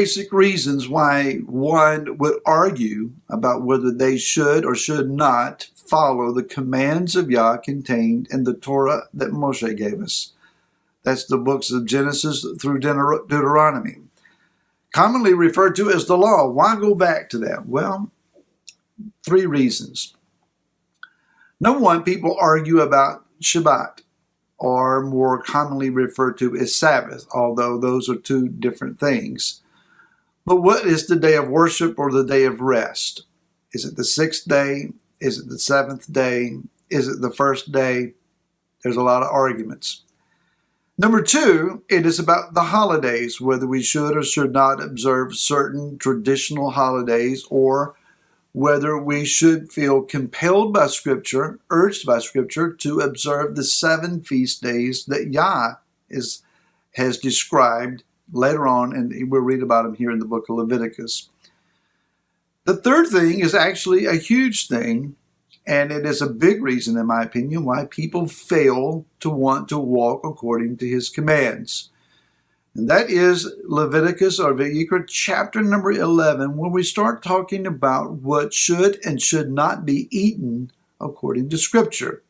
basic reasons why one would argue about whether they should or should not follow the commands of Yah contained in the Torah that Moshe gave us. That's the books of Genesis through Deuteronomy. Commonly referred to as the law. Why go back to that? Well, 3 reasons. Number 1, people argue about Shabbat, or more commonly referred to as Sabbath, although those are 2 different things. But what is the day of worship or the day of rest? Is it the 6th day? Is it the 7th day? Is it the 1st day? There's a lot of arguments. Number 2, it is about the holidays, whether we should or should not observe certain traditional holidays, or whether we should feel compelled by Scripture, urged by Scripture, to observe the 7 feast days that Yah has described later on, and we'll read about them here in the book of Leviticus. The 3rd thing is actually a huge thing, and it is a big reason, in my opinion, why people fail to want to walk according to his commands. And that is Leviticus, or Vayikra, chapter number 11, where we start talking about what should and should not be eaten according to Scripture.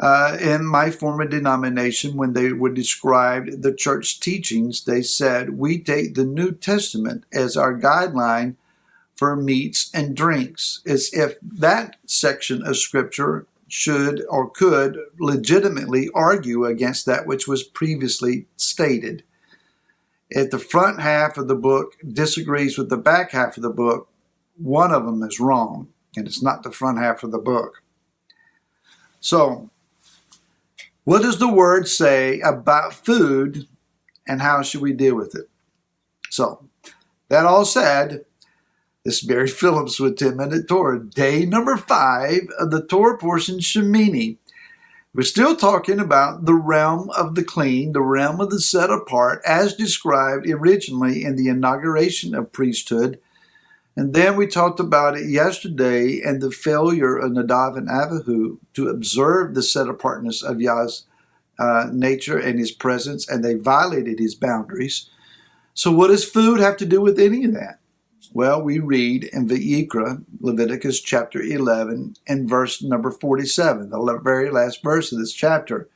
In my former denomination, when they would describe the church teachings, they said, we take the New Testament as our guideline for meats and drinks, as if that section of Scripture should or could legitimately argue against that which was previously stated. If the front half of the book disagrees with the back half of the book, one of them is wrong, and it's not the front half of the book. So, what does the Word say about food, and how should we deal with it? So, that all said, this is Barry Phillips with 10-Minute Torah, day number 5 of the Torah portion, Shemini. We're still talking about the realm of the clean, the realm of the set apart, as described originally in the inauguration of priesthood. And then we talked about it yesterday and the failure of Nadav and Abihu to observe the set apartness of Yah's nature and his presence, and they violated his boundaries. So what does food have to do with any of that? Well, we read in Vayikra, Leviticus chapter 11, and verse number 47, the very last verse of this chapter,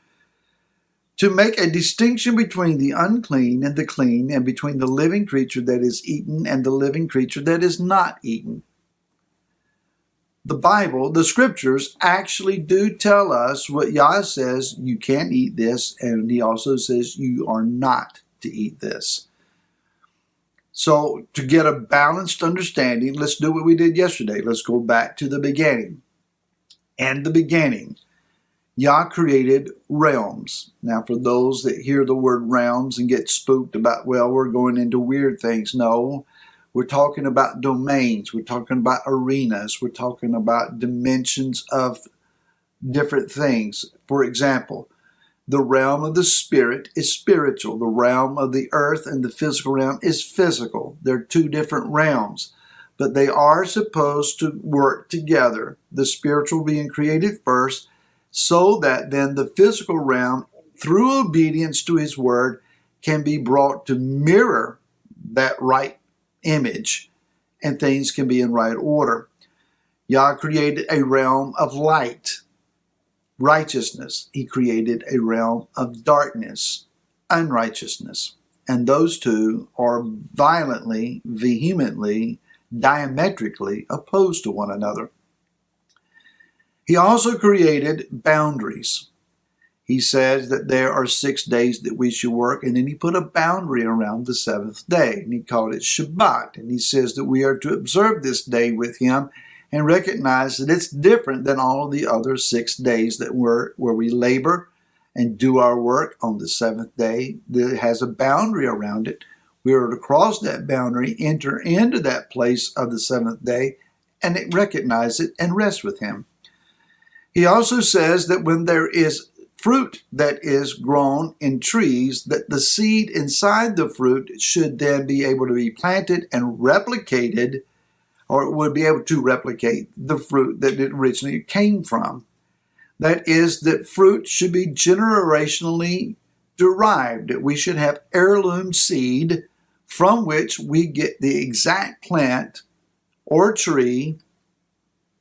to make a distinction between the unclean and the clean, and between the living creature that is eaten and the living creature that is not eaten. The Bible, the Scriptures, actually do tell us what Yah says, you can't eat this, and he also says you are not to eat this. So, to get a balanced understanding, let's do what we did yesterday. Let's go back to the beginning. In the beginning, Yah created realms. Now, for those that hear the word realms and get spooked about, well, we're going into weird things. No, we're talking about domains. We're talking about arenas. We're talking about dimensions of different things. For example, the realm of the spirit is spiritual. The realm of the earth and the physical realm is physical. They're 2 different realms, but they are supposed to work together. The spiritual being created first, so that then the physical realm, through obedience to his word, can be brought to mirror that right image, and things can be in right order. Yah created a realm of light, righteousness. He created a realm of darkness, unrighteousness. And those 2 are violently, vehemently, diametrically opposed to one another. He also created boundaries. He says that there are 6 days that we should work, and then he put a boundary around the 7th day, and he called it Shabbat. And he says that we are to observe this day with him and recognize that it's different than all of the other 6 days that where we labor and do our work. On the 7th day, that has a boundary around it. We are to cross that boundary, enter into that place of the 7th day, and recognize it and rest with him. He also says that when there is fruit that is grown in trees, that the seed inside the fruit should then be able to be planted and replicated, or it would be able to replicate the fruit that it originally came from. That is, that fruit should be generationally derived. We should have heirloom seed from which we get the exact plant or tree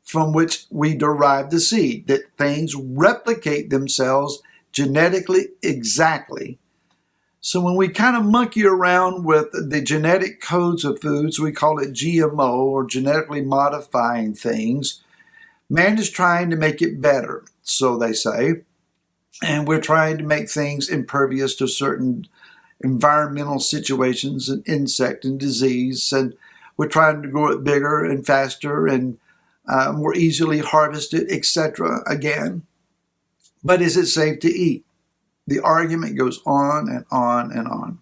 from which we derive the seed, that things replicate themselves genetically exactly. So when we kind of monkey around with the genetic codes of foods, we call it GMO, or genetically modifying things. Man is trying to make it better, so they say. And we're trying to make things impervious to certain environmental situations and insect and disease. And we're trying to grow it bigger and faster and more easily harvested, etc. again. But is it safe to eat? The argument goes on and on and on.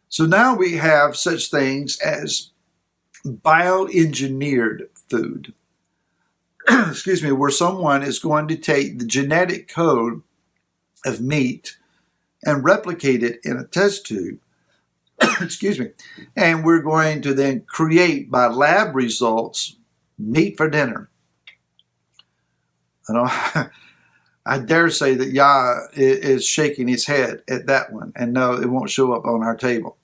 So now we have such things as bioengineered food. Excuse me, where someone is going to take the genetic code of meat and replicate it in a test tube. Excuse me. And we're going to then create by lab results meat for dinner. I dare say that Yah is shaking his head at that one, and no, it won't show up on our table.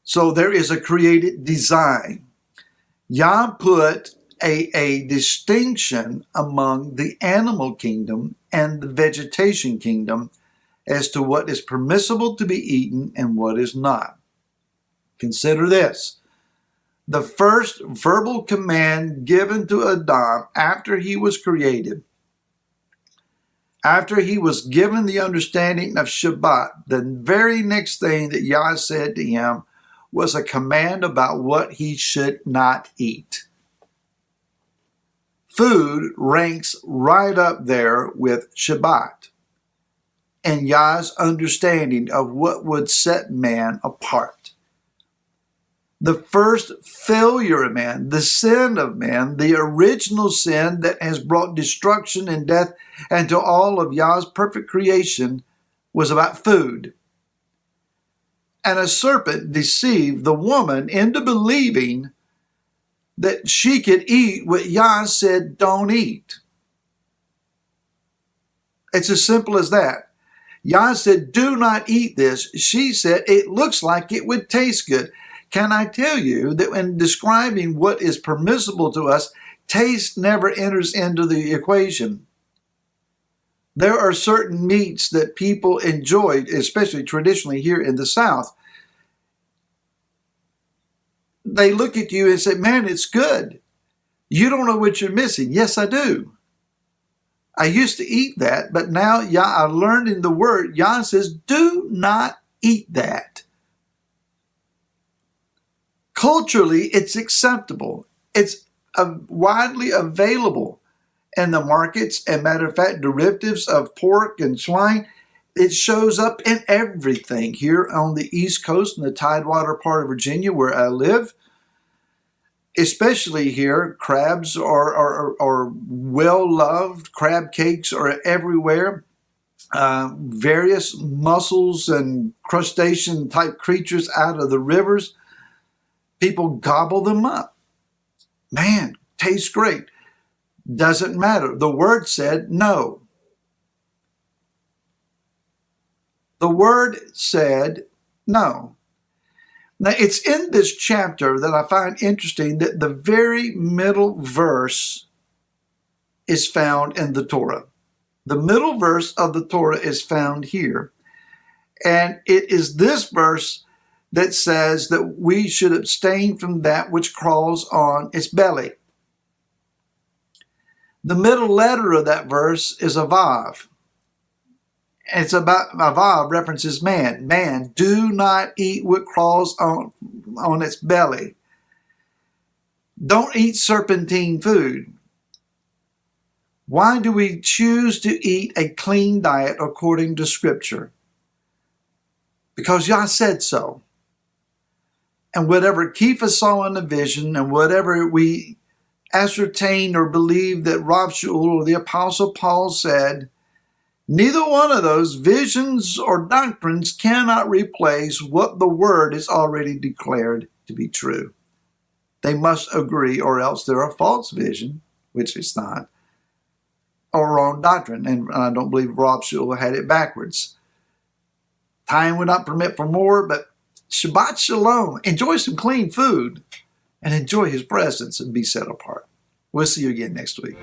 So there is a created design. Yah put a distinction among the animal kingdom and the vegetation kingdom as to what is permissible to be eaten and what is not. Consider this. The first verbal command given to Adam after he was created, after he was given the understanding of Shabbat, the very next thing that Yah said to him was a command about what he should not eat. Food ranks right up there with Shabbat and Yah's understanding of what would set man apart. The first failure of man, the sin of man, the original sin that has brought destruction and death and to all of Yah's perfect creation, was about food. And a serpent deceived the woman into believing that she could eat what Yah said don't eat. It's as simple as that. Yah said, do not eat this. She said, it looks like it would taste good. Can I tell you that when describing what is permissible to us, taste never enters into the equation? There are certain meats that people enjoy, especially traditionally here in the South. They look at you and say, man, it's good. You don't know what you're missing. Yes, I do. I used to eat that, but now I learned in the Word, Yah says, do not eat that. Culturally, it's acceptable. It's widely available in the markets. And matter of fact, derivatives of pork and swine, it shows up in everything here on the East Coast in the Tidewater part of Virginia where I live. Especially here, crabs are well-loved. Crab cakes are everywhere. Various mussels and crustacean-type creatures out of the rivers. People gobble them up. Man, tastes great. Doesn't matter. The Word said no. The Word said no. Now, it's in this chapter that I find interesting that the very middle verse is found in the Torah. The middle verse of the Torah is found here. And it is this verse that says that we should abstain from that which crawls on its belly. The middle letter of that verse is a vav. It's about, a vav references man. Man, do not eat what crawls on its belly. Don't eat serpentine food. Why do we choose to eat a clean diet according to Scripture? Because Yah said so. And whatever Kepha saw in the vision and whatever we ascertain or believe that Rav Shaul or the Apostle Paul said, neither one of those visions or doctrines cannot replace what the Word has already declared to be true. They must agree, or else they're a false vision, which it's not, or wrong doctrine. And I don't believe Rav Shaul had it backwards. Time would not permit for more, but Shabbat Shalom. Enjoy some clean food and enjoy his presence and be set apart. We'll see you again next week.